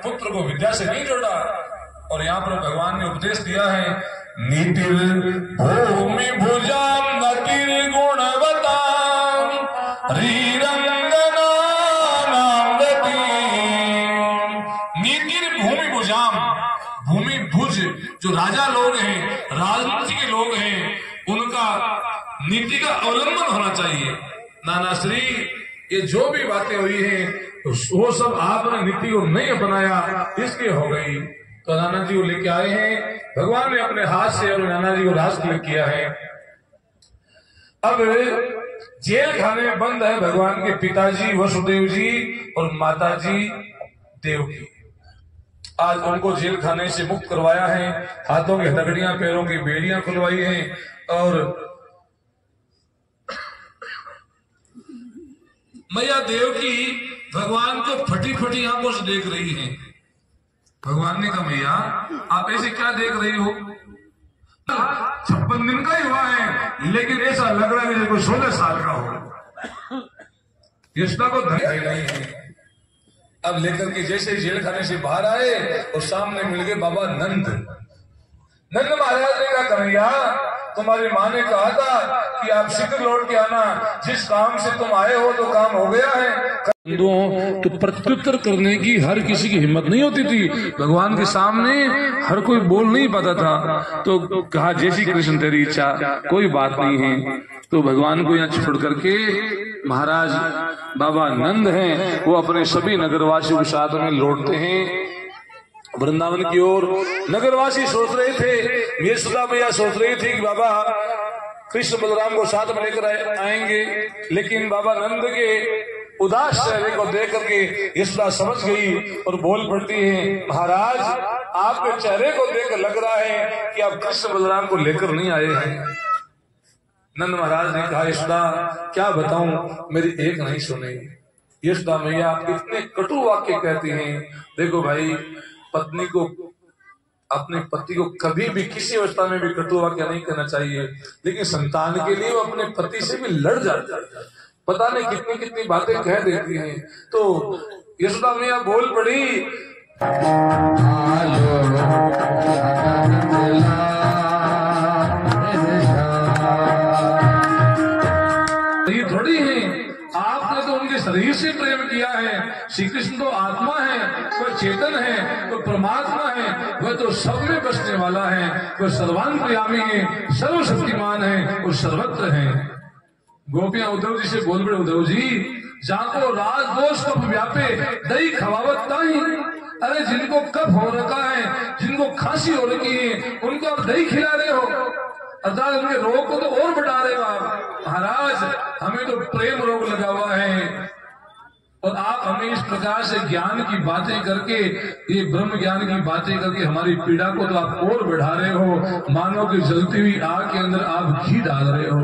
पुत्र को विद्या से नहीं जोड़ा। और यहाँ पर भगवान ने उपदेश दिया है, नीतिर भूमि भुजाम नतिर गुणवता रीरंगना नामदती। नीतिर भूमि भुजाम, भूमि भुज जो राजा लोग हैं, राजनीति के लोग हैं, उनका नीति का अवलंबन होना चाहिए। नाना श्री ये जो भी बातें हुई हैं वो सब आपने नीति को नहीं अपनाया, इसके हो गई। तो नाना जी को लेके आए हैं, भगवान ने अपने हाथ से अपने नाना जी को राज तिलक किया है। अब जेल खाने में बंद है भगवान के पिताजी वसुदेव जी और माताजी देवकी। आज उनको जेल खाने से मुक्त करवाया है, हाथों की हथकड़ियां पैरों की बेड़ियां खुलवाई हैं और मैया देवकी भगवान को फटी फटी आंखों से देख रही हैं। भगवान ने कहा, मैया आप ऐसे क्या देख रही हो? 56 दिन का ही हुआ है, लेकिन ऐसा लग रहा है जैसे कोई 16 साल का हो। यशोदा को धैर्य नहीं है। अब लेकर के जैसे जेल खाने से बाहर आए और सामने मिल गए बाबा नंद। नंद महाराज ने कहा, कन्हैया तुम्हारी माँ ने कहा था कि आप शीघ्र लौट के आना, जिस काम से तुम आए हो तो काम हो गया है। तो प्रत्युत्तर करने की हर किसी की हिम्मत नहीं होती थी। भगवान के सामने हर कोई बोल नहीं पाता था। तो कहा, जैसी कृष्ण तेरी इच्छा, कोई बात नहीं है। तो भगवान को यहाँ छोड़ करके महाराज बाबा नंद हैं, वो अपने सभी नगरवासियों के साथ में लौटते हैं वृंदावन की ओर। नगरवासी सोच रहे थे, यशोदा मैया सोच रही थी कि बाबा कृष्ण बलराम को साथ में लेकर आएंगे, लेकिन बाबा नंद के उदास चेहरे को देख करके यशोदा समझ गई और बोल पड़ती है, महाराज आपके चेहरे को देख लग रहा है कि आप कृष्ण बलराम को लेकर नहीं आए हैं। नंद महाराज ने कहा, यशोदा क्या बताऊं, मेरी एक नहीं सुनेगी। यशोदा मैया इतने कटु वाक्य कहती हैं। देखो भाई, पत्नी को, अपने पति को कभी भी किसी अवस्था में भी कटु वाक्य नहीं कहना चाहिए, लेकिन संतान के लिए वो अपने पति से भी लड़ जाती है। पता नहीं कितनी कितनी बातें कह देती हैं। तो यशोदा मैया बोल पड़ी, ये थोड़ी है, आपने तो उनके शरीर से प्रेम किया है। श्री कृष्ण तो आत्मा है, वह चेतन है, वह परमात्मा है, वह तो सब में बसने वाला है, वह सर्वांतर्यामी है, सर्वशक्तिमान है और सर्वत्र है। गोपियां उद्धव जी से बोल पड़े, उद्धव जी जाको राज दोष कब व्यापे दही खवावत ताही। अरे जिनको कफ हो रखा है, जिनको खांसी हो रखी है, उनको आप दही खिला रहे हो, अर्थात उनके रोग को तो और बढ़ा रहे हो आप। महाराज हमें तो प्रेम रोग लगा हुआ है और आप हमें इस प्रकार से ज्ञान की बातें करके, ये ब्रह्म ज्ञान की बातें करके हमारी पीड़ा को तो आप और बढ़ा रहे हो, मानो कि जलती हुई आग के अंदर आप घी डाल रहे हो।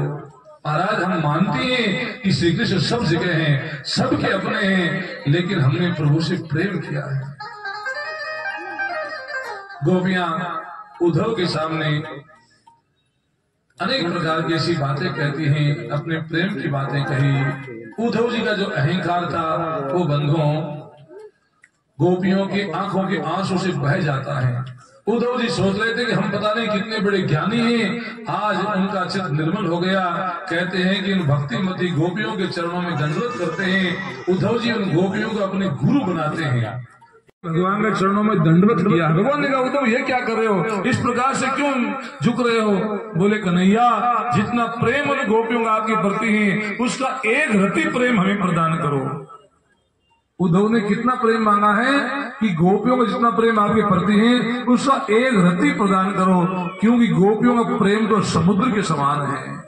महाराज हम मानते हैं कि श्री कृष्ण सब जगह हैं, सबके अपने हैं, लेकिन हमने प्रभु से प्रेम किया है। गोपियां उद्धव के सामने अनेक प्रकार की ऐसी बातें कहती हैं, अपने प्रेम की बातें कही। उद्धव जी का जो अहंकार था वो बंधुओं गोपियों की आंखों के आंसू से बह जाता है। उद्धव जी सोच रहे थे कि हम पता नहीं कितने बड़े ज्ञानी हैं, आज उनका चित्त निर्मल हो गया। कहते हैं कि इन भक्तिमती गोपियों के चरणों में दंडवत करते हैं। उद्धव जी उन गोपियों को अपने गुरु बनाते हैं। भगवान के चरणों में दंडवत किया। भगवान ने कहा, उद्धव ये क्या कर रहे हो, इस प्रकार से क्यों झुक रहे हो? बोले, कन्हैया जितना प्रेम उन गोपियों का आपके प्रति है, उसका एक रति प्रेम हमें प्रदान करो। उद्धव ने कितना प्रेम मांगा है कि गोपियों का जितना प्रेम आपके प्रति है, उसका एक रति प्रदान करो, क्योंकि गोपियों का प्रेम तो समुद्र के समान है।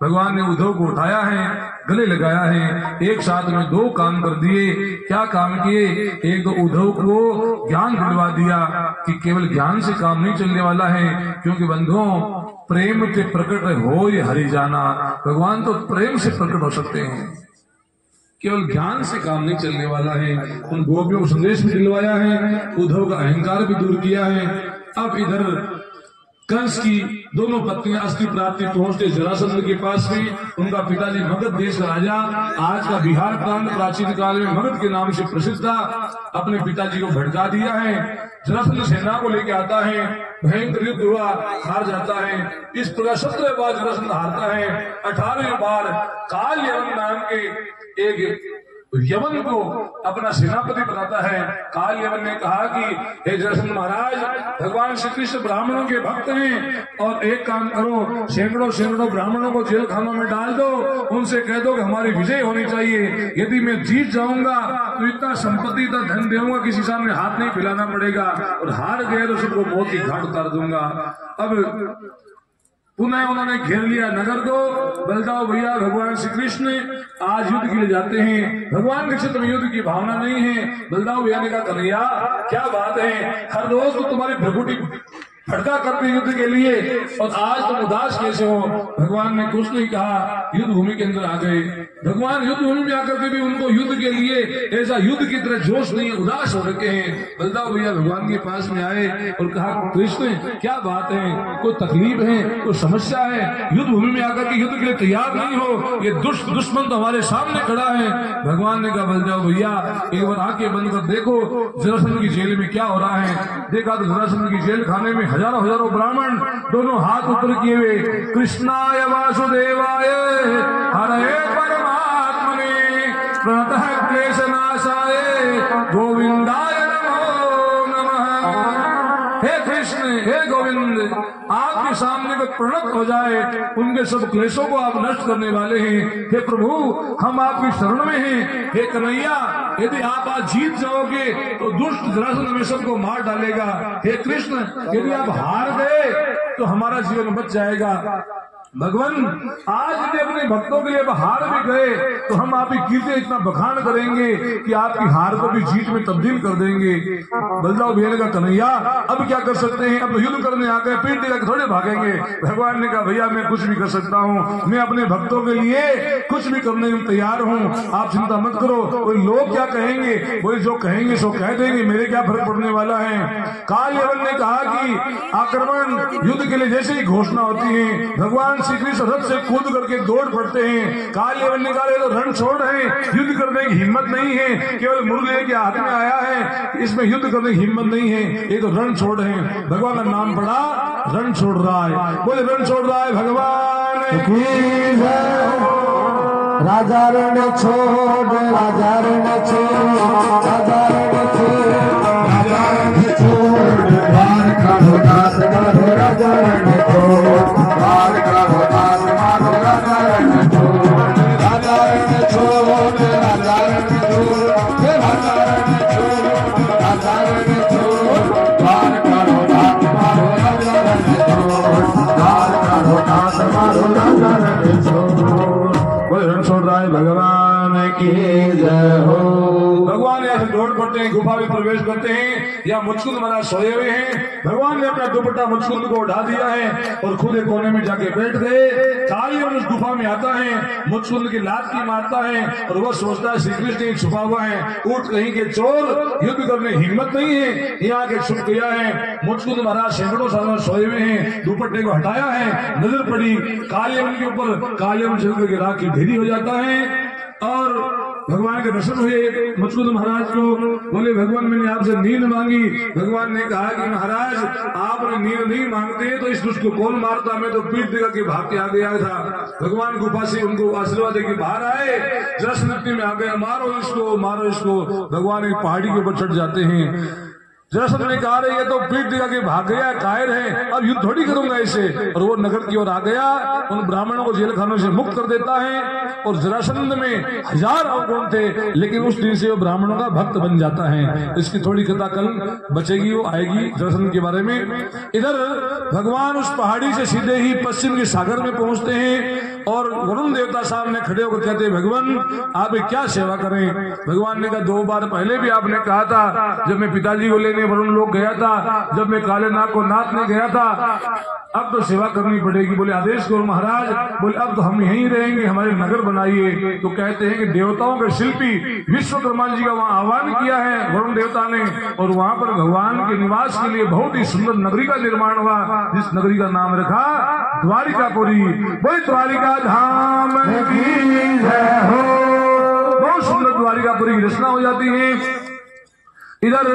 भगवान ने उद्धव को उठाया है, गले लगाया है, एक साथ में दो काम कर दिए। क्या काम किए? एक तो उद्धव को ज्ञान दिलवा दिया कि केवल ज्ञान से काम नहीं चलने वाला है, क्योंकि बंधुओं प्रेम के प्रकट हो ये हरि जाना। भगवान तो प्रेम से प्रकट हो सकते हैं, केवल ज्ञान से काम नहीं चलने वाला है। उन गोपियों को संदेश भी दिलवाया है, उद्धव का अहंकार भी दूर किया है। अब इधर कंस की दोनों पत्नियां अस्थि प्राप्ति पहुंचते जरासंध के पास में। उनका पिताजी मगध देश का राजा, आज का बिहार प्रांत प्राचीन काल में मगध के नाम से प्रसिद्ध था, अपने पिताजी को भड़का दिया है। जरासंध सेना को लेके आता है, भयंकर युद्ध हुआ, हार जाता है। इस प्रकार 17 बार जरासंध हारता है। 18वें बार काल यवन नाम के एक यवन को अपना सेनापति बनाता है। काल यवन ने कहा कि हे जरासंध महाराज, भगवान श्री कृष्ण ब्राह्मणों के भक्त हैं, और एक काम करो, सैकड़ों ब्राह्मणों को जेल खानों में डाल दो, उनसे कह दो कि हमारी विजय होनी चाहिए। यदि मैं जीत जाऊंगा तो इतना संपत्ति, इतना धन दूंगा, किसी सामने हाथ नहीं फैलाना पड़ेगा, और हार गए तो सबको मौत की घाट उतार दूंगा। अब पुनः उन्होंने घेर लिया नगर को। बलदाव भैया भगवान श्री कृष्ण आज युद्ध के लिए जाते हैं। भगवान के क्षेत्र में युद्ध की भावना नहीं है। बलदाव भैया ने कहा, कन्हैया क्या बात है, हर रोज तो तुम्हारी भ्रकुटी फटका करते युद्ध के लिए, और आज तुम उदास कैसे हो। भगवान ने कुछ नहीं कहा, युद्ध भूमि के अंदर आ गए। भगवान युद्ध भूमि में आकर के भी उनको युद्ध के लिए ऐसा युद्ध की तरह जोश नहीं, उदास हो रखे हैं। बलदाव भैया भगवान के पास में आए और कहा, कृष्ण क्या बात है, कोई तकलीफ है, कोई समस्या है, युद्ध भूमि में आकर के युद्ध के लिए तैयार नहीं हो, ये दुश्मन तो हमारे सामने खड़ा है। भगवान ने कहा, बलदाव भैया एक बार आंखें बंद कर देखो जरासंध की जेल में क्या हो रहा है। देखा तो जरासंध की जेल खाने में हजारों ब्राह्मण दोनों हाथ ऊपर किए हुए, कृष्णाय वासुदेवाय हरे परमात्मने प्रणतः क्लेशनाशाय गोविंदाय नमो नमः। हे कृष्ण, हे गोविंद, आपके सामने को प्रणत हो जाए, उनके सब क्लेशों को आप नष्ट करने वाले हैं। हे प्रभु, हम आपकी शरण में हैं। हे कन्हैया, यदि आप आज जीत जाओगे तो दुष्ट जरासंध में सबको मार डालेगा। हे कृष्ण, यदि आप हार गए तो हमारा जीवन बच जाएगा। भगवान, आज यदि अपने भक्तों के लिए हार भी गए तो हम आपकी कीर्ति इतना बखान करेंगे कि आपकी हार को भी जीत में तब्दील कर देंगे। बलदाव भैया का, कन्हैया अब क्या कर सकते हैं, अब तो युद्ध करने आ गए, पीठ दिखा के थोड़े भागेंगे। भगवान ने कहा, भैया मैं कुछ भी कर सकता हूँ, मैं अपने भक्तों के लिए कुछ भी करने में तैयार हूँ, आप चिंता मत करो। कोई लोग क्या कहेंगे, कोई जो कहेंगे सो कह देंगे, मेरे क्या फर्क पड़ने वाला है। काल यवन ने कहा कि आक्रमण युद्ध के लिए जैसे ही घोषणा होती है, भगवान श्री कृष्ण रथ से कूद करके दौड़ पड़ते हैं। काल यवन ने कहा, तो रण छोड़ है, युद्ध करने की हिम्मत नहीं है, केवल मुर्गे के हाथ में आया है, इसमें युद्ध करने की हिम्मत नहीं है, ये तो रण छोड़ है। भगवान का नाम पड़ा, रण छोड़ रहा है, बोले रण छोड़ रहा है भगवान की जय। राजा रण छोड़, राजा रण छोड़, राजा रण छोड़, राजा रण छोड़, बार करो दास मारो, राजा रण छोड़, बार करो दास मारो, राजा रण छोड़, राजा रण छोड़, राजा रण छोड़, राजा रण छोड़, राजा रण छोड़, बार करो दास मारो, राजा रण छोड़, बार करो दास मारो, राजा रण छोड़। रण छोड़ रहा है भगवान की जय हो। भगवान ऐसे दौड़ पड़ते हैं, गुफा में प्रवेश करते हैं, या मुचकुंद महाराज सोए हुए हैं। भगवान ने अपना दुपट्टा मुचकुंद को उठा दिया है और खुद एक कोने में जाके बैठ गए। काली उस गुफा में आता है, मुचकुंद की लात की मारता है, और वह सोचता है श्री कृष्ण छुपा हुआ है, उठ कहीं के चोर, युद्ध करने हिम्मत नहीं है, यहाँ के छुप गया है। मुचकुंद महाराज सैकड़ों सालों सोए हुए हैं, दुपट्टे को हटाया है, नजर पड़ी कालियवन के ऊपर, कालियवन चल के राख की ढेरी हो जाता है, और भगवान के दर्शन हुए मुचकुंद महाराज को। बोले, भगवान मैंने आपसे नींद मांगी। भगवान ने कहा कि महाराज आपने नींद नहीं मांगते तो इस दुष्ट को कौन मारता, मैं तो पीठ दिखा के भाग के आ गया था। भगवान गुफा से उनको आशीर्वाद देकर बाहर आए, जरासंध में आ गए, मारो इसको, मारो इसको। भगवान एक पहाड़ी के ऊपर चढ़ जाते हैं। जरासंध ने कहा, ये तो पीठ दिखा के भाग गया, कायर है, अब युद्ध थोड़ी करूंगा इसे, और वो नगर की ओर आ गया, उन ब्राह्मणों को जेल खानों से मुक्त कर देता है। और जरासंध में 1000 अवगुण थे, लेकिन उस दिन से वो ब्राह्मणों का भक्त बन जाता है। इसकी थोड़ी कथा कल बचेगी, वो आएगी जरासंध के बारे में। इधर भगवान उस पहाड़ी से सीधे ही पश्चिम के सागर में पहुंचते हैं। और वरुण देवता सामने खड़े होकर कहते भगवान आप क्या सेवा करें। भगवान ने कहा 2 बार पहले भी आपने कहा था, जब मैं पिताजी को लेने वरुण लोग गया था, जब मैं काले नाग को नाचने गया था, अब तो सेवा करनी पड़ेगी। बोले आदेश करो महाराज। बोले अब तो हम यहीं रहेंगे, हमारे नगर बनाइए। तो कहते हैं कि देवताओं के शिल्पी विश्वकर्मा जी का वहाँ आह्वान किया है वरुण देवता ने, और वहाँ पर भगवान के निवास के लिए बहुत ही सुंदर नगरी का निर्माण हुआ, जिस नगरी का नाम रखा द्वारिकापुरी। बोले द्वारिका धाम की जय हो। बहुत सुंदर द्वारिकापुरी की रचना हो जाती है। इधर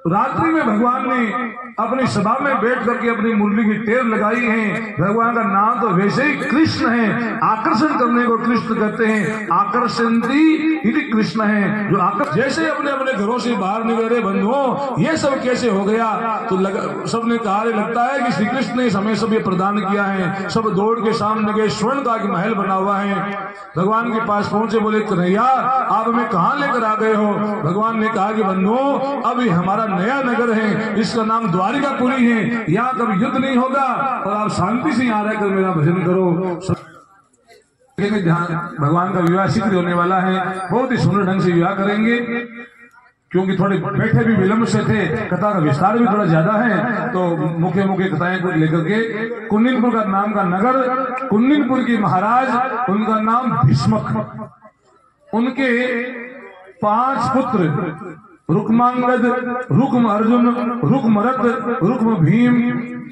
रात्रि में भगवान ने अपनी सभा में बैठ करके अपनी मुरली की टेर लगाई है। भगवान का नाम तो वैसे ही कृष्ण है, आकर्षण करने को कृष्ण करते हैं, आकर्षंती यदि कृष्ण है जो जैसे अपने अपने घरों से बाहर निकले बंधुओं ये सब कैसे हो गया। तो सबने कहा लगता है कि श्री कृष्ण ने हमें सब ये प्रदान किया है। सब दौड़ के सामने गए, स्वर्ण का महल बना हुआ है। भगवान के पास पहुंचे, बोले कन्हैया आप हमें कहाँ लेकर आ गए हो। भगवान ने कहा कि बंधुओं अभी हमारा नया नगर है, इसका नाम द्वारिकापुरी है, यहाँ कभी युद्ध नहीं होगा और आप शांति से यहाँ रहकर मेरा भजन करो। भगवान का विवाह शीघ्र होने वाला है, बहुत ही सुंदर ढंग से विवाह करेंगे, क्योंकि थोड़े बैठे भी विलंब से थे, कथा का विस्तार भी थोड़ा ज्यादा है, तो मुख्य मुख्य कथाएं को लेकर के कुन्निनपुर का नाम का नगर, कुन्निनपुर की महाराज, उनका नाम भीष्मक, उनके 5 पुत्र रुक्मांगद, रुक्म अर्जुन, रुक्मरथ, रुक्म भीम,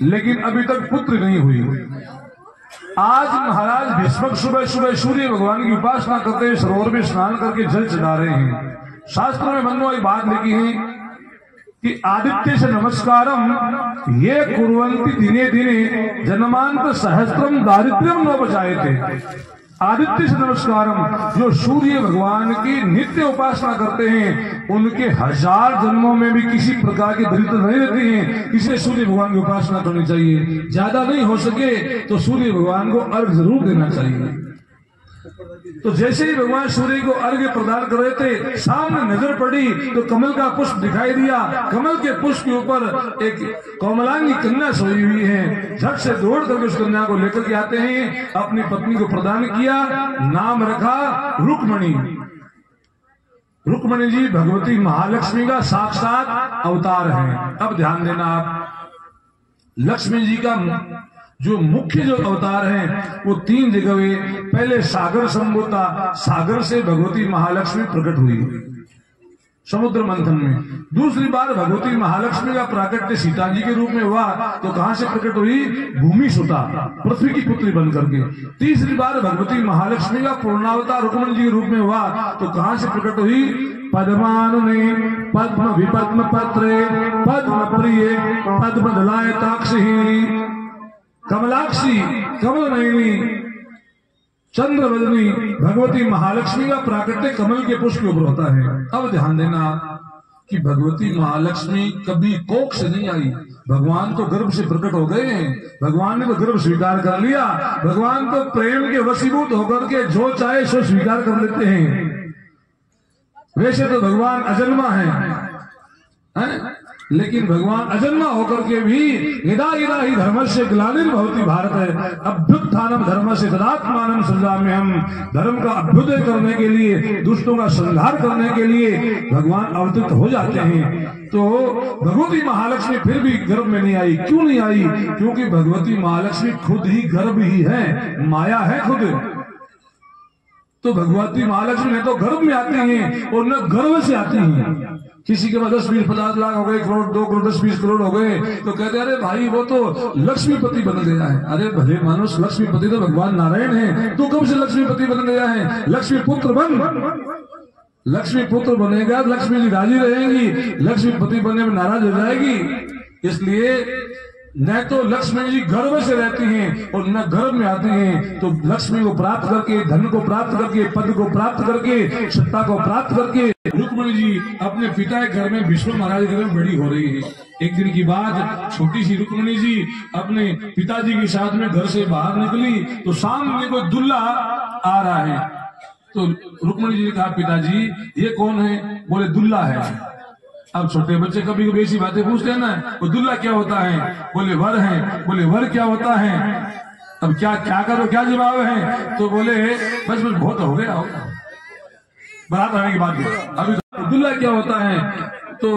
लेकिन अभी तक पुत्र नहीं हुई। आज महाराज भीष्मक सुबह सुबह सूर्य भगवान की उपासना करते हुए सरोवर में स्नान करके जल चढ़ा रहे हैं। शास्त्रों में बंधुओं एक बात लिखी है कि आदित्य से नमस्कारम ये कुर्वन्ति दिने दिने जन्मांत सहस्त्रम दारिद्र्यम न बचाए थे। आदित्य से नमस्कारम जो सूर्य भगवान की नित्य उपासना करते हैं उनके 1000 जन्मों में भी किसी प्रकार की दरिद्र नहीं रहती है। इसलिए सूर्य भगवान की उपासना करनी चाहिए। ज्यादा नहीं हो सके तो सूर्य भगवान को अर्घ जरूर देना चाहिए। तो जैसे ही भगवान सूर्य को अर्घ्य प्रदान कर रहे थे, सामने नजर पड़ी तो कमल का पुष्प दिखाई दिया। कमल के पुष्प के ऊपर एक कोमलांगी कन्या सोई हुई है। झट से दौड़ करके उस कन्या को लेकर के आते हैं, अपनी पत्नी को प्रदान किया, नाम रखा रुक्मणी। रुक्मणी जी भगवती महालक्ष्मी का साक्षात अवतार है। अब ध्यान देना आप, लक्ष्मी जी का जो मुख्य जो अवतार है वो 3 जगह हुए। पहले सागर संभव था, सागर से भगवती महालक्ष्मी प्रकट हुई समुद्र मंथन में। दूसरी बार भगवती महालक्ष्मी का प्राकट्य सीता जी के रूप में हुआ, तो कहां से प्रकट हुई? भूमि सुता, पृथ्वी की पुत्री बन करके। तीसरी बार भगवती महालक्ष्मी का पूर्णावतार रुक्मणी जी के रूप में हुआ, तो कहां से प्रकट हुई? पद्मानुने पद्म विपद्म पत्रे पद्म प्रिय पद्म दलायताक्षी कमलाक्षी कमल नयनी चंद्रवदनी भगवती महालक्ष्मी का प्राकट्य कमल के पुष्प के ऊपर होता है। अब ध्यान देना कि भगवती महालक्ष्मी कभी कोख से नहीं आई, भगवान तो गर्भ से प्रकट हो गए हैं। भगवान ने तो गर्भ स्वीकार कर लिया। भगवान तो प्रेम के वशीभूत होकर के जो चाहे सो स्वीकार कर लेते हैं। वैसे तो भगवान अजन्मा है? लेकिन भगवान अजन्मा होकर के भी यदा यदा ही धर्म से ग्लानिर्भवति भारत है अभ्युत्थानम धर्म से तदात्मानं सृजाम्यहम्। धर्म का अभ्युदय करने के लिए, दुष्टों का संहार करने के लिए भगवान अवतरित हो जाते हैं। तो भगवती महालक्ष्मी फिर भी गर्भ में नहीं आई। क्यों नहीं आई? क्योंकि भगवती महालक्ष्मी खुद ही गर्भ ही है, माया है खुद। तो भगवती महालक्ष्मी ने तो गर्भ में आती हैं और न गर्भ से आती हैं। किसी के पास 10, 20, 50 लाख हो गए, 1 करोड़, 2 करोड़, 10, 20 करोड़ हो गए, तो कहते अरे भाई वो तो लक्ष्मीपति बन गया है। अरे भले मानुष, लक्ष्मीपति तो भगवान नारायण है, तू कब से लक्ष्मीपति बन गया है? लक्ष्मी पुत्र बन, लक्ष्मी पुत्र बनेगा, लक्ष्मी जी राजी रहेंगी, लक्ष्मीपति बनने में नाराज हो जाएगी। इसलिए न तो लक्ष्मी जी गर्भ से रहती हैं और न गर्भ में आती हैं। तो लक्ष्मी को प्राप्त करके, धन को प्राप्त करके, पद को प्राप्त करके, सत्ता को प्राप्त करके रुक्मणी जी अपने पिता के घर में, भीष्म महाराज के घर में बड़ी हो रही है। एक दिन की बात, छोटी सी रुक्मणी जी अपने पिताजी के साथ में घर से बाहर निकली तो सामने कोई दुल्हा आ रहा है। तो रुक्मणी जी ने कहा पिताजी ये कौन है? बोले दुल्हा है। अब छोटे बच्चे कभी कभी ऐसी बातें पूछते हैं ना, वो दुल्हा क्या होता है? बोले वर है। बोले वर क्या होता है? अब क्या क्या करो, क्या जवाब है? तो बोले बस बस बहुत हो गया, बारात आने की बात है। अभी अब्दुल्ला क्या होता है, तो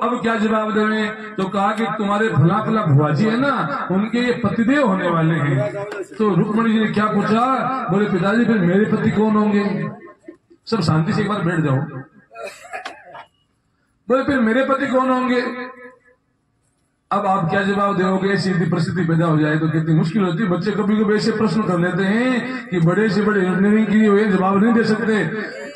अब क्या जवाब देवे? तो कहा कि तुम्हारे भला भला भुआजी है ना, उनके ये पतिदेव होने वाले हैं। तो रुक्मणी जी ने क्या पूछा? बोले पिताजी फिर मेरे पति कौन होंगे? सब शांति से एक बार बैठ जाओ। बोले फिर मेरे पति कौन होंगे? अब आप क्या जवाब दोगे? ऐसी परिस्थिति पैदा हो जाए तो कितनी मुश्किल होती है। बच्चे कभी कभी ऐसे प्रश्न कर लेते हैं कि बड़े से बड़े इंजीनियरिंग की हुए जवाब नहीं दे सकते।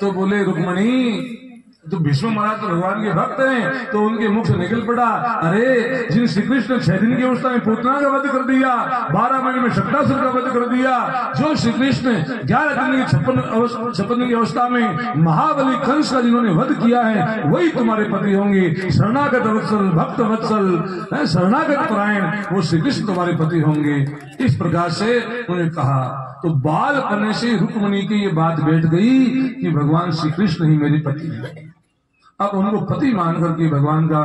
तो बोले रुक्मणी, तो भीष्म महाराज तो भगवान के भक्त हैं, तो उनके मुख से निकल पड़ा, अरे जिन श्री कृष्ण 6 दिन की अवस्था में पूतना का वध कर दिया, 12 महीने में शक्तासुर का वध कर दिया, जो श्री कृष्ण 11 दिन की 56 दिन की अवस्था में महाबली कंस का जिन्होंने वध किया है, वही तुम्हारे पति होंगे। शरणागत वत्सल, भक्त वत्सल, शरणागत परायण, वो श्री कृष्ण तुम्हारे पति होंगे। इस प्रकार से उन्होंने कहा। तो बाल करने से रुक्मणी की ये बात बैठ गई कि भगवान श्री कृष्ण ही मेरे पति है। अब उनको पति मान करके भगवान का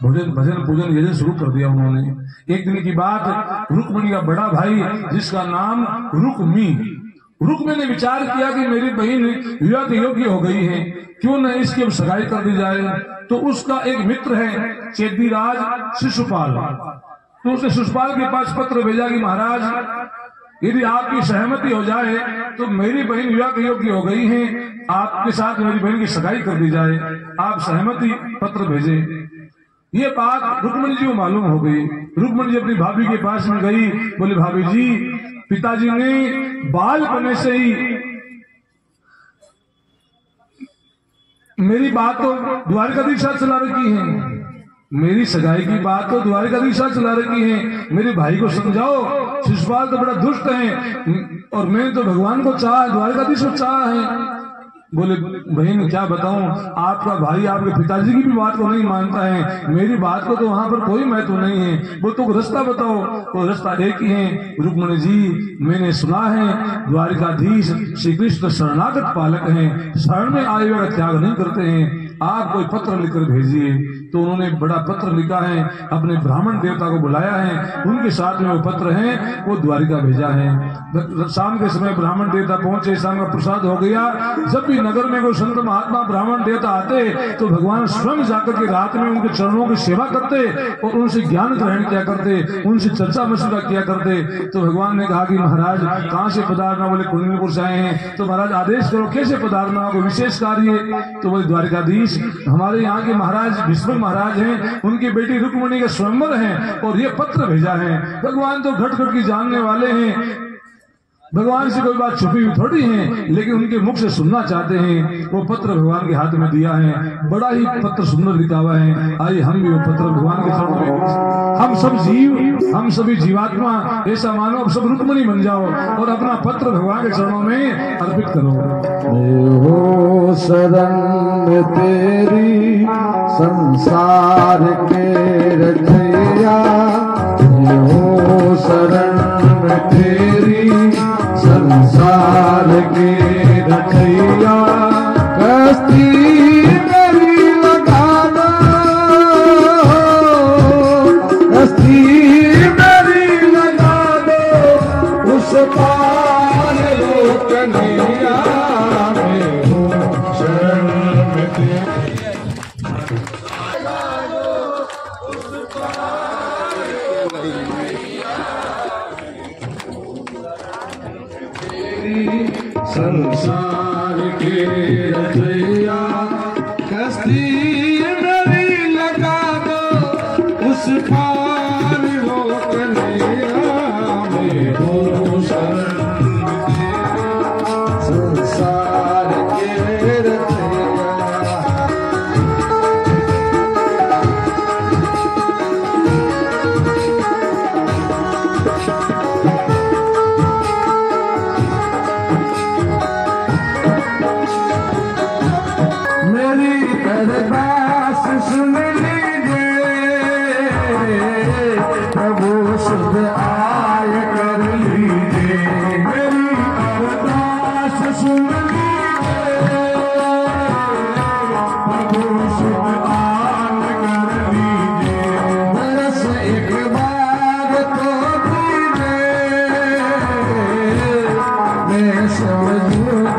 भजन पूजन यजन शुरू कर दिया उन्होंने। एक दिन की बात, रुक्मणी का बड़ा भाई जिसका नाम रुक्मी ने विचार किया कि मेरी बहन विवाह योग्य हो गई है, क्यों न इसकी अब सगाई कर दी जाए। तो उसका एक मित्र है चेदीराज शिशुपाल, तो उसने शिशुपाल के पास पत्र भेजा कि महाराज यदि आपकी सहमति हो जाए तो मेरी बहन विवाह योग्य हो गई है, आपके साथ मेरी बहन की सगाई कर दी जाए, आप सहमति पत्र भेजे। ये बात रुक्मणी जी को मालूम हो गई। रुक्मणी जी अपनी भाभी के पास में गई, बोले भाभी जी, पिताजी ने बालपने से ही मेरी बात तो द्वारकाधीश साथ चला रखी है, मेरी सगाई की बात तो द्वारकाधीश साथ चला रखी है, मेरे भाई को समझाओ। शिशुपाल तो बड़ा दुष्ट है और मैंने तो भगवान को चाहा, द्वारकाधीश को चाहा है। बोले बहन क्या बताऊं, आपका भाई आपके पिताजी की भी बात को नहीं मानता है, मेरी बात को तो वहां पर कोई महत्व नहीं है। वो तो रास्ता बताओ। वो रास्ता एक ही है, रुक्मणी जी मैंने सुना है द्वारकाधीश श्री कृष्ण शरणागत पालक हैं, शरण में आए हुए का त्याग नहीं करते हैं, आप कोई पत्र लिखकर भेजिए। तो उन्होंने बड़ा पत्र लिखा है, अपने ब्राह्मण देवता को बुलाया है, उनके साथ में वो पत्र है, वो द्वारिका भेजा है। शाम के समय ब्राह्मण देवता पहुंचे, शाम का प्रसाद हो गया। जब भी नगर में कोई संत महात्मा ब्राह्मण देवता आते तो भगवान स्वयं जाकर के रात में उनके चरणों की सेवा करते और उनसे ज्ञान ग्रहण किया करते, उनसे चर्चा मशवरा किया करते। तो भगवान ने कहा कि महाराज कहाँ से पधारना? बोले कुंडलीपुर से आए हैं। तो महाराज आदेश करो कैसे पधारना, कोई विशेष कार्य? तो बोले द्वारकाधीश हमारे यहाँ के महाराज भीष्म महाराज हैं, उनकी बेटी रुक्मणी का स्वयंवर है और ये पत्र भेजा है। भगवान तो घट घट की जानने वाले हैं, भगवान से कोई बात छुपी हुई थोड़ी है, लेकिन उनके मुख से सुनना चाहते हैं। वो पत्र भगवान के हाथ में दिया है, बड़ा ही पत्र सुंदर लिखा हुआ है। आइए हम भी वो पत्र भगवान के चरणों में, हम सब जीव, हम सभी जीवात्मा ऐसा मानो अब सब रुक्मणी बन जाओ और अपना पत्र भगवान के चरणों में अर्पित करो। हो शरण तेरी संसार के रचैया, हो शरण तेरी संसार के रचैया, कश्ती मेरी लगा दो, कश्ती मेरी लगा दो, उस पार लोक नैया में हो शरण में तेरी। संसार के रचैया, कश्ती मेरी लगा दो, उस पार लोक नैया में हो शरण तेरी, संसार के रचैया।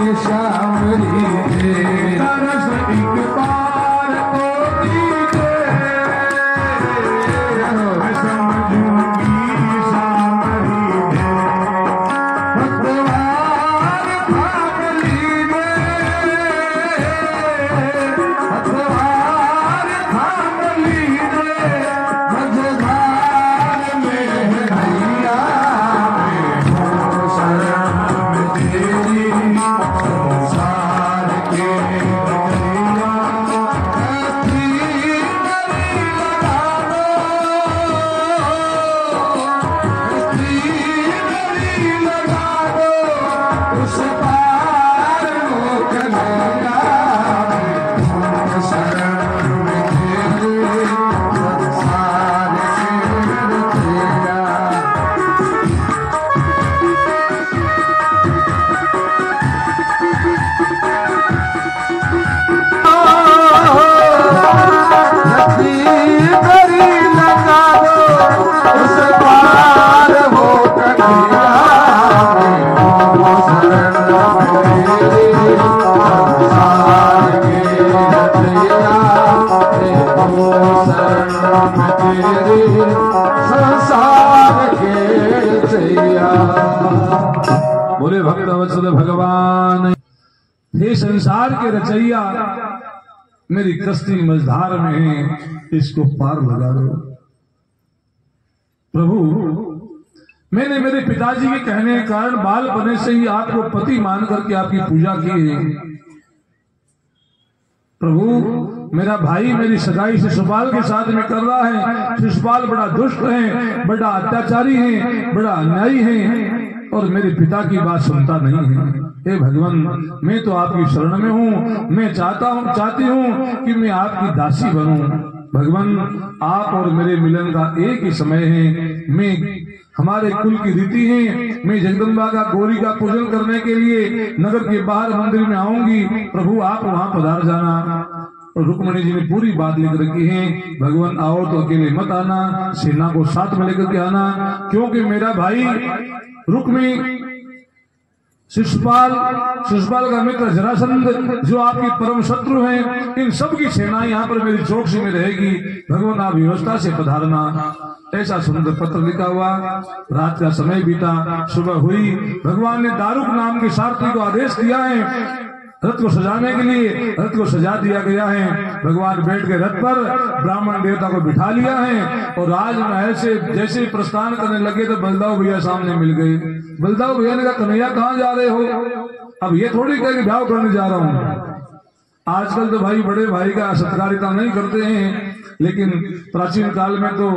श्यामरी दे रस एक बार को दीजे समझूंगी श्यामरी दे भगवान भाग लीजे भगवान भाग लीजे मझधार में नैया संसार के नैया लगा दो उस पार वो कन्हैया शरण में तेरे संसार के नैया करी लगा दो उस पार हो कन्हैया शरण तेरी संसार के रचैया शरण तेरी संसार के रचैया। बोले भक्त वत्सल भगवान हे संसार के रचैया मेरी कश्ती मझधार में है इसको पार लगा दो। प्रभु मैंने मेरे पिताजी के कहने के कारण बाल बने से ही आपको पति मान करके आपकी पूजा की है। प्रभु मेरा भाई मेरी सगाई शिशुपाल के साथ में कर रहा है। शिशुपाल बड़ा दुष्ट है, बड़ा अत्याचारी है, बड़ा अन्यायी है और मेरे पिता की बात सुनता नहीं है। हे भगवान मैं तो आपकी शरण में हूँ, मैं चाहती हूँ कि मैं आपकी दासी बनूं। भगवान आप और मेरे मिलन का एक ही समय है। मैं हमारे कुल की रीति है मैं जगदम्बा का गौरी का पूजन करने के लिए नगर के बाहर मंदिर में आऊंगी। प्रभु आप वहां पधार जाना। और रुक्मणी जी ने पूरी बात लिख रखी है। भगवान आओ तो अकेले मत आना, सेना को साथ में लेकर के आना, क्योंकि मेरा भाई रुक्मी शिशुपाल का मित्र जरासंध जो आपकी परम शत्रु हैं, इन सब की सेना यहाँ पर मेरी चौकसी में रहेगी। भगवान आप व्यवस्था से पधारना। ऐसा सुंदर पत्र लिखा हुआ। रात का समय बीता, सुबह हुई। भगवान ने दारुक नाम के सारथी को आदेश दिया है रथ को सजाने के लिए। रथ को सजा दिया गया है। भगवान बैठ के रथ पर ब्राह्मण देवता को बिठा लिया है और राजमहल से जैसे ही प्रस्थान करने लगे तो बलदाऊ भैया सामने मिल गए। बलदाऊ भैया ने कहा कन्हैया कहाँ जा रहे हो? अब ये थोड़ी कह के ब्याह करने जा रहा हूँ। आजकल तो भाई बड़े भाई का सत्कारिता नहीं करते हैं, लेकिन प्राचीन काल में तो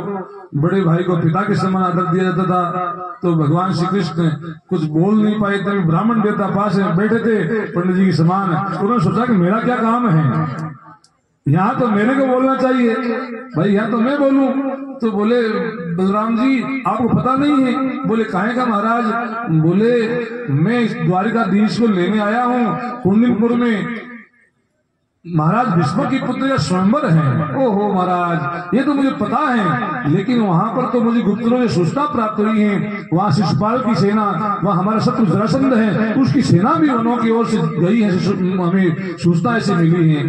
बड़े भाई को पिता के समान आदर दिया जाता था। तो भगवान श्री कृष्ण कुछ बोल नहीं पाए थे। ब्राह्मण देवता पास बैठे थे पंडित जी के समान। उन्होंने सोचा कि मेरा क्या काम है, यहाँ तो मेरे को बोलना चाहिए भाई, यहाँ तो मैं बोलूं। तो बोले बलराम जी आपको पता नहीं है? बोले काहे का महाराज? बोले मैं द्वारिकाधीश को लेने आया हूँ कुंडलपुर में। महाराज भीष्म की पुत्री स्वयंवर है। ओहो महाराज ये तो मुझे पता है, लेकिन वहां पर तो मुझे गुप्तरों से सूचना प्राप्त हुई है। वहां शिशुपाल की सेना, वहां हमारा शत्रु जरासंध है, उसकी सेना भी वनों की ओर से गई है। हमें सूचना ऐसी मिली है।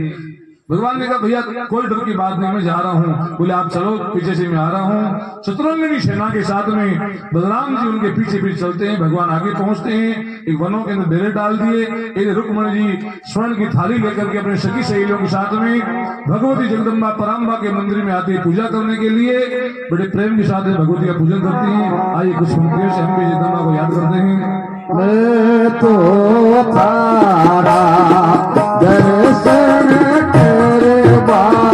भगवान ने कहा भैया कोई डर की बात नहीं, मैं जा रहा हूँ। बोले आप चलो, पीछे से मैं आ रहा हूँ। शत्रुघ्न सेना के साथ में बलराम जी उनके पीछे पीछे चलते हैं। भगवान आगे पहुंचते हैं। एक वनों के अंदर डेरे डाल दिए। एक रुक्मणी जी स्वर्ण की थाली लेकर के अपने सखी सहेलियों के साथ में भगवती जगदम्बा पराम्बा के मंदिर में आती है पूजा करने के लिए। बड़े प्रेम के साथ भगवती का पूजन करती है। आइए कुछ पंक्तियों से हम भी जगदम्बा को याद करते हैं। मैं तो तारा दर्शन तेरे बारी,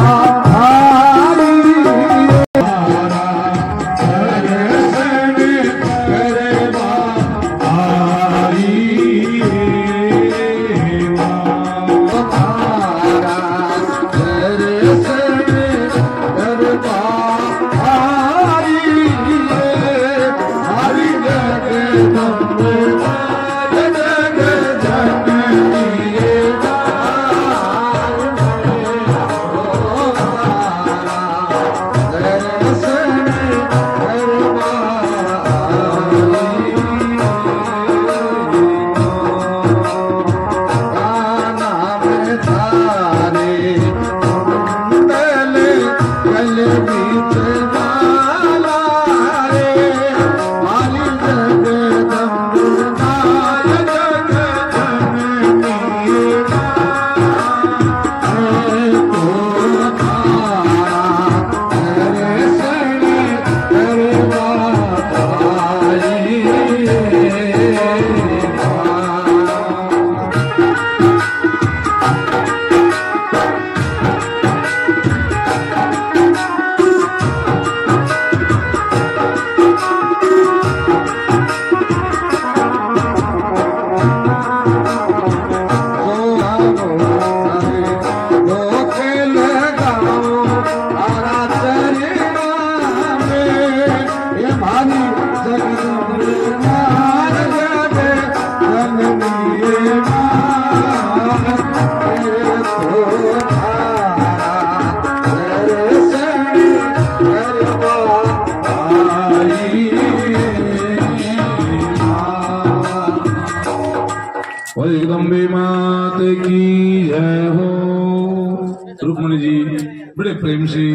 दर्शन तेरे बारी, तारा दर्शन तेरे बारी, हरि जगदम्बे जग जगदम्बे मात की जय हो। रुक्मिणी जी बड़े प्रेम से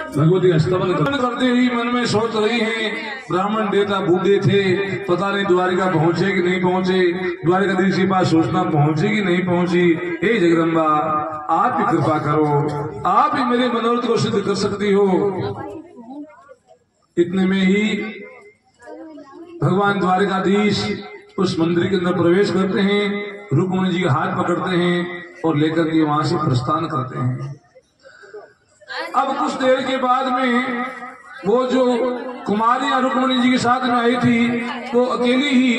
भगवती का स्तवन करते ही मन में सोच रही हैं, ब्राह्मण देवता बूढ़े थे, पता नहीं द्वारिका पहुंचे कि नहीं पहुंचे, द्वारिकाधीश के पास सूचना पहुंची कि नहीं पहुंची। हे जगदम्बा, आप ही कृपा करो, आप ही मेरे मनोरथ को सिद्ध कर सकती हो। इतने में ही भगवान द्वारिकाधीश उस मंदिर के अंदर प्रवेश करते हैं, रुक्मिणी जी का हाथ पकड़ते हैं और लेकर के वहां से प्रस्थान करते हैं। अब कुछ देर के बाद में वो जो कुमारियां रुक्मिणी जी के साथ में आई थी, वो अकेली ही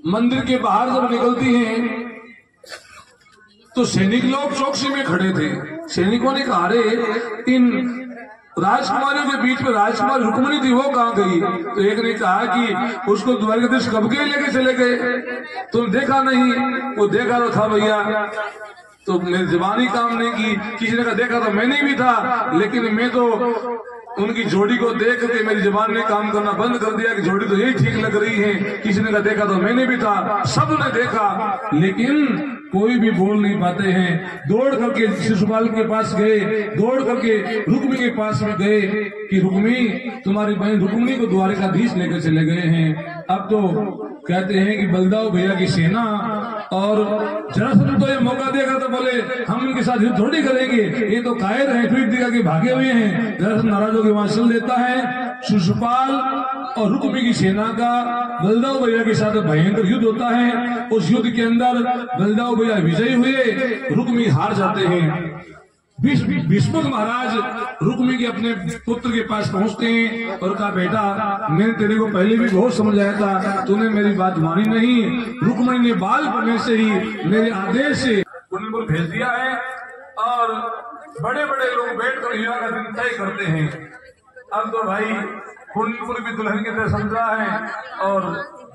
मंदिर के बाहर जब निकलती हैं तो सैनिक लोग चौकसी में खड़े थे। सैनिकों ने कहा, रे इन राजकुमारियों के बीच में राजकुमारी रुक्मिणी थी, वो कहाँ गई? तो एक ने कहा कि उसको द्वारिकाधीश कब के लेके चले गए, तुम देखा नहीं? वो देखा तो था भैया, तो मेरी जबानी काम नहीं की। किसी ने कहा देखा तो मैंने भी था, लेकिन मैं तो उनकी जोड़ी को देख करके मेरी जबान ने काम करना बंद कर दिया कि जोड़ी तो यही ठीक लग रही है। किसी ने कहा देखा तो मैंने भी था, सबने देखा, लेकिन कोई भी बोल नहीं पाते हैं। दौड़ करके शिशुपाल के पास गए, दौड़ करके रुक्मिणी के पास में गए कि रुक्मिणी, तुम्हारी बहन रुक्मिणी को द्वारिकाधीश लेकर चले गए हैं। अब तो कहते हैं कि बलदाऊ भैया की सेना और जरासंध तो ये मौका देगा तो बोले हम इनके साथ युद्ध थोड़ी करेंगे, ये तो कायर हैं, ट्वीट दिखा के भागे हुए हैं। जरासंध नाराज होकर वहां चल देता है। शिशुपाल और रुक्मिणी की सेना का बलदाऊ भैया के साथ भयंकर युद्ध होता है। उस युद्ध के अंदर बलदाऊ भैया विजयी हुए, रुक्मिणी हार जाते हैं। भीष्मक महाराज रुक्मिणी के अपने पुत्र के पास पहुंचते हैं और कहा, बेटा मैंने तेरे को पहले भी बहुत समझाया था, तूने मेरी बात मानी नहीं। रुक्मिणी ने बाल पड़ने से ही मेरे आदेश से उनको भेज दिया है और बड़े बड़े लोग बैठकर विवाह का दिन तय करते हैं। अब तो भाई कुंडलपुर भी दुल्हन की तरह सज रहा है और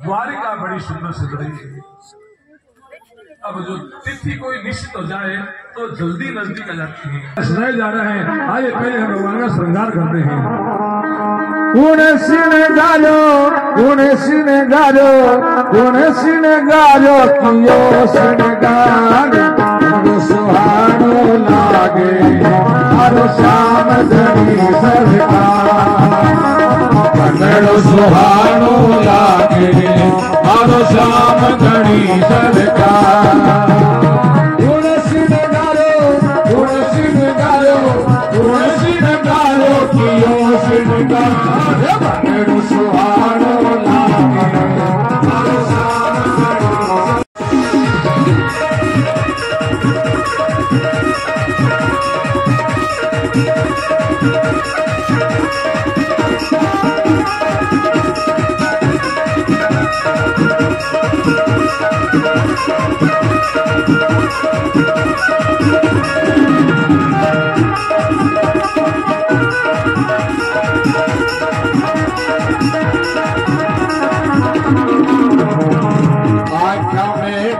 द्वारिका बड़ी सुंदर सज रही है। अब जो तिथि कोई निश्चित हो जाए तो जल्दी नजदीक आ जाती है। सजाए जा रहा है, आइए पहले हम भगवान का श्रृंगार करते हैं। गुण श्रृंगारो कियो श्रृंगार, सुहानो लागे हर श्याम धनी सरकार। कन्नड़ सुहानो लागे हर श्याम धनी सरकार। गुण श्रृंगारो कियो श्रृंगार, कन्नड़ सुहानो लागे हर श्याम धनी।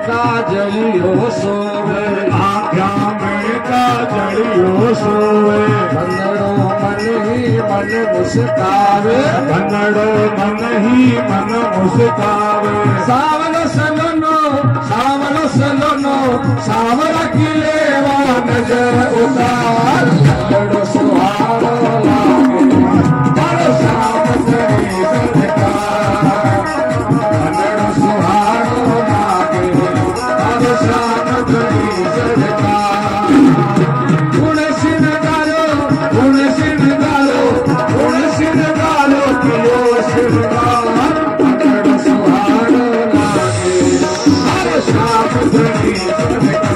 काजलियो सोवे, आज्ञा में काजलियो सोवे। कन्नड़ो मन ही मन मुस्कावे, कन्नड़ो मन ही मन मुस्कावे। सावलो सलोनो सावरा की लेवा नजर उतार। कन्नड़ो सुहानो लागे हर श्याम धनी सरकार। कन्नड़ो सुहानो लागे हर श्याम धनी सरकार। गुण श्रृंगारो कियो श्रृंगार, कन्नड़ सुहानो लागे हर श्याम धनी सरकार।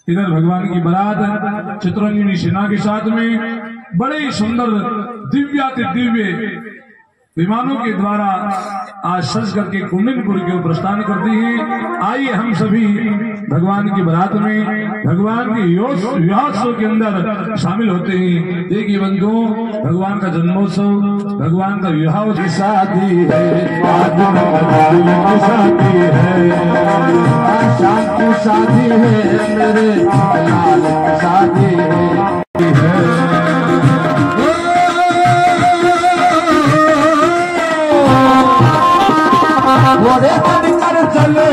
इधर भगवान की बारात चित्रंगिनी सेना के साथ में बड़े सुंदर दिव्याति दिव्य विमानों के द्वारा आज सज करके कुंडनपुर की ओर प्रस्थान करती है। आइए हम सभी भगवान की बारात में भगवान के विवाहोत्सव के अंदर शामिल होते हैं। देखिए बंधुओं, भगवान का जन्मोत्सव, भगवान का विवाह की शादी है, शादी है, शाम की शादी है, मेरे लाल की शादी है। घोड़े कर चले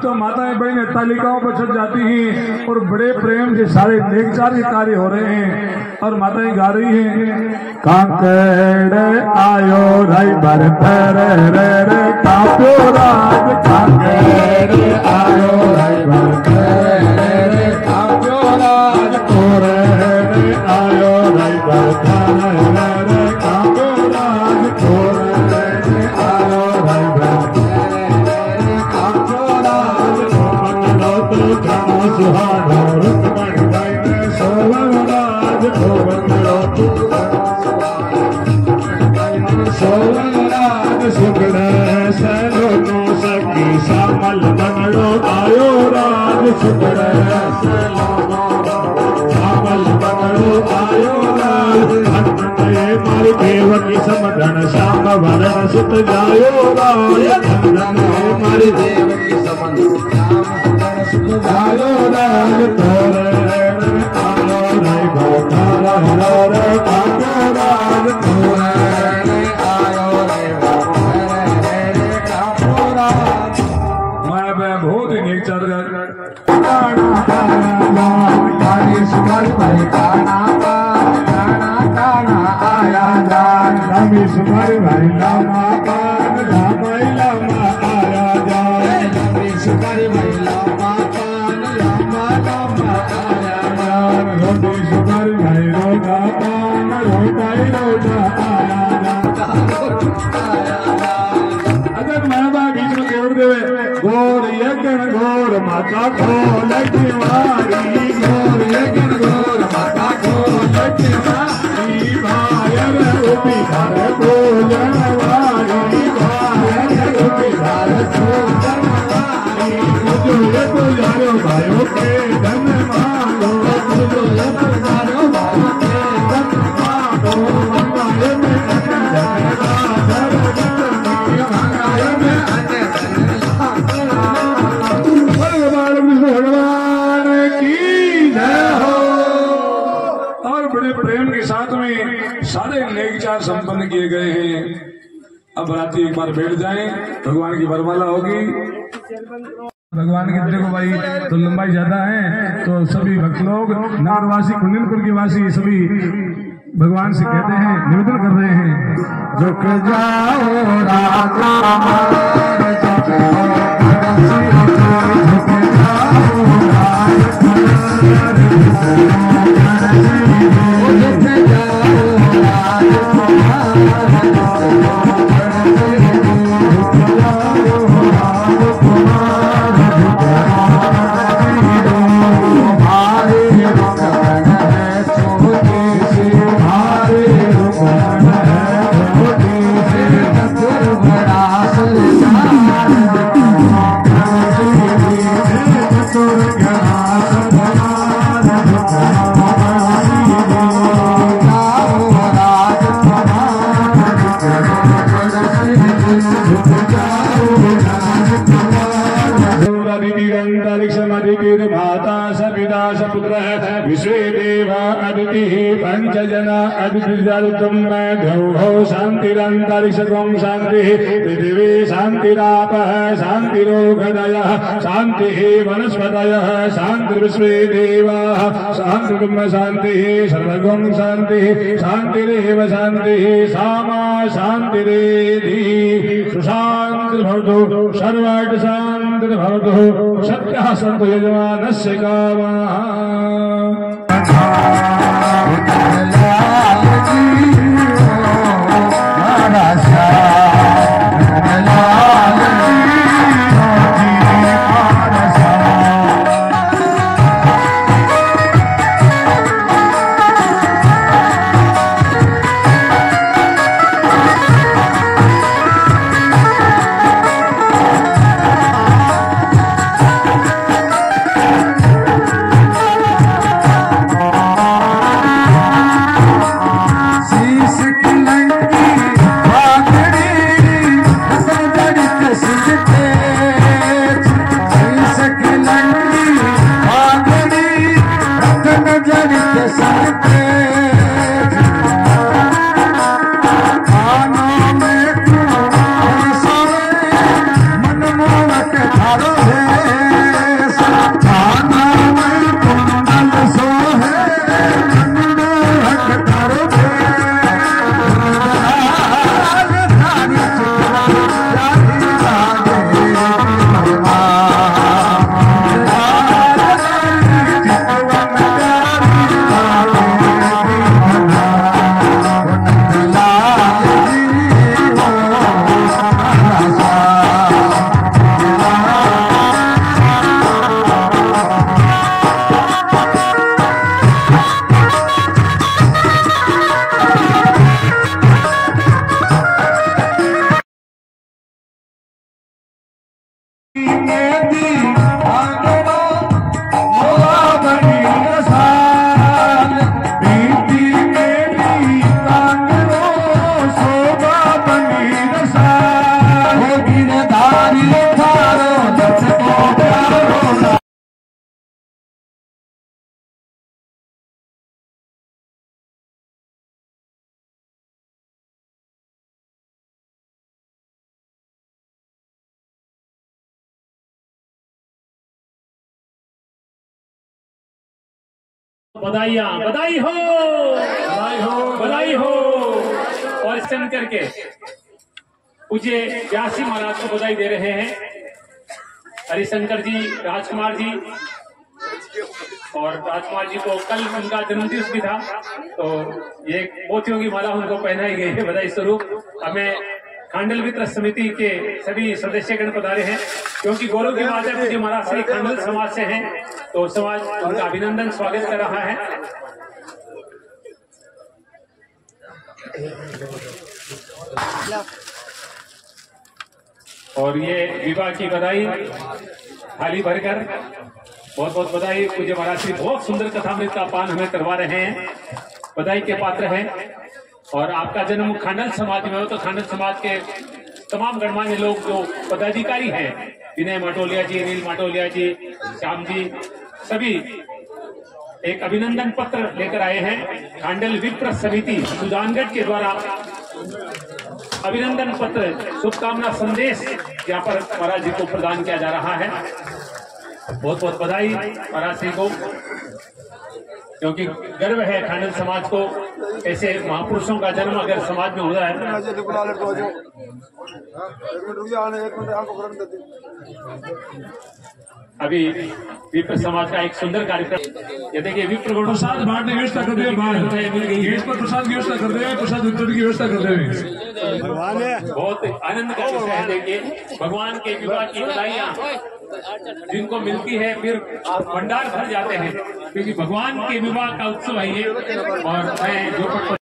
तो माताएं बहनें तालिकाओं पर छप जाती हैं और बड़े प्रेम से सारे नेकचार के कार्य हो रहे हैं और माताएं गा रही हैं। कांकड़ आयो राई बर रे रे रे काप्यो राज कांकड़ आयो राई बर रे रे काप्यो राज कोरे रे आयो राई बर रे रे काप्यो राज कोरे रे आयो राई बर रे काप्यो राज मंगलो तो घनो सुहानो रुक्मण गाय में सोवन राज को मंगलो तो सोवनराज सुगड़ सलो नो सखी सामल मंगलो आयो राज सुगड़ सलो सामल मंगलो आयो राज धनये मारी देवकी समधन श्याम वरण सुत जायो राज धनये मारी देवकी समधन श्याम वरण सुत जायो राज तोरे आयो रे भोतारा रे काको राज तोरे सुमारी भाई लामा पान लामाई लामा आया जान सुमारी भाई लामा पान लामा लामा आया जान रोटी सुमारी भाई रोटा पान रोटाई रोटा आया जान अगर माता बीच में जोड़ देवे गोर यज्ञ गोर माता को लगी मारी गोर यज्ञ गोर माता को लगी मारी भाई रूपी घर भोजन वाली भाई रूपी घर भोजन वाली मुझो ये पुजारो भाइयों के धन मांगो मुझो ये पुजारो भाइयों के धन मांगो मंगाए में भगवान की जय हो। और बड़े प्रेम के साथ में सारे नेकचार संपन्न किए गए हैं। अब रात्रि एक बार बैठ जाएं, भगवान की वरमाला होगी। भगवान की देखो भाई तो लंबाई ज्यादा है तो सभी भक्त लोग नगरवासी कुंदनपुर के वासी सभी भगवान से कहते हैं निवेदन कर रहे हैं झुक जाओ माता सपिता सपुत्र विश्वे देवा अदिति पंच जना अदितिम द्यौः शांतिरंतरिक्षं शांति पृथिवी शांतिराप शांतिरोगदयः शांति वनस्पतयः शांतिर्विश्वे देवाः शांतिर्ब्रह्म शांतिः सर्वगुण शांतिः शांतिरेव शांतिः सामा शांतिरेधि सुशांतिर्भवतु सर्वार्थ शांतिर्भवतु सत्यः सन्तु यजमानस्य कामः। मनमोहक थारो है बधाइयाँ, बधाई हो, बधाई हो, बधाई हो। और शंकर के पूज्य व्यासी महाराज को बधाई दे रहे हैं हरिशंकर जी, राजकुमार जी। और राजकुमार जी को कल उनका जन्मदिवस भी था, तो ये मोतियों की माला उनको पहनाई गई है बधाई स्वरूप। हमें खांडल मित्र समिति के सभी सदस्यगण पधारे हैं, क्योंकि गौरव की बात है मुझे महाराज श्री खांडल समाज से हैं, तो समाज उनका अभिनंदन स्वागत कर रहा है। और ये विवाह की बधाई थाली भरकर बहुत बहुत बधाई। पूज्य महाराज श्री बहुत सुंदर कथामृत का पान हमें करवा रहे हैं, बधाई के पात्र हैं। और आपका जन्म खांडल समाज में हो, तो खांडल समाज के तमाम गणमान्य लोग जो पदाधिकारी हैं, विनय माटोलिया जी, अनिल माटोलिया जी, श्याम जी, सभी एक अभिनंदन पत्र लेकर आए हैं। खांडल विप्र समिति सुजानगढ़ के द्वारा अभिनंदन पत्र, शुभकामना संदेश यहाँ पर महाराज जी को प्रदान किया जा रहा है। बहुत बहुत बधाई महाराज जी को, क्योंकि गर्व है खांडल समाज को, ऐसे महापुरुषों का जन्म अगर समाज में हो जाए। अभी विप्र समाज का एक सुंदर कार्यक्रम, ये देखिए विप्र प्रसाद बांटने की व्यवस्था कर दे, गेट पर प्रसाद की व्यवस्था कर दे, प्रसाद वितरण की व्यवस्था कर दे। बहुत आनंद का विषय है। देखिए भगवान के विवाह की बधाइयाँ जिनको मिलती है फिर भंडार भर जाते हैं, क्योंकि भगवान के विवाह का उत्सव है ये। और मैं जो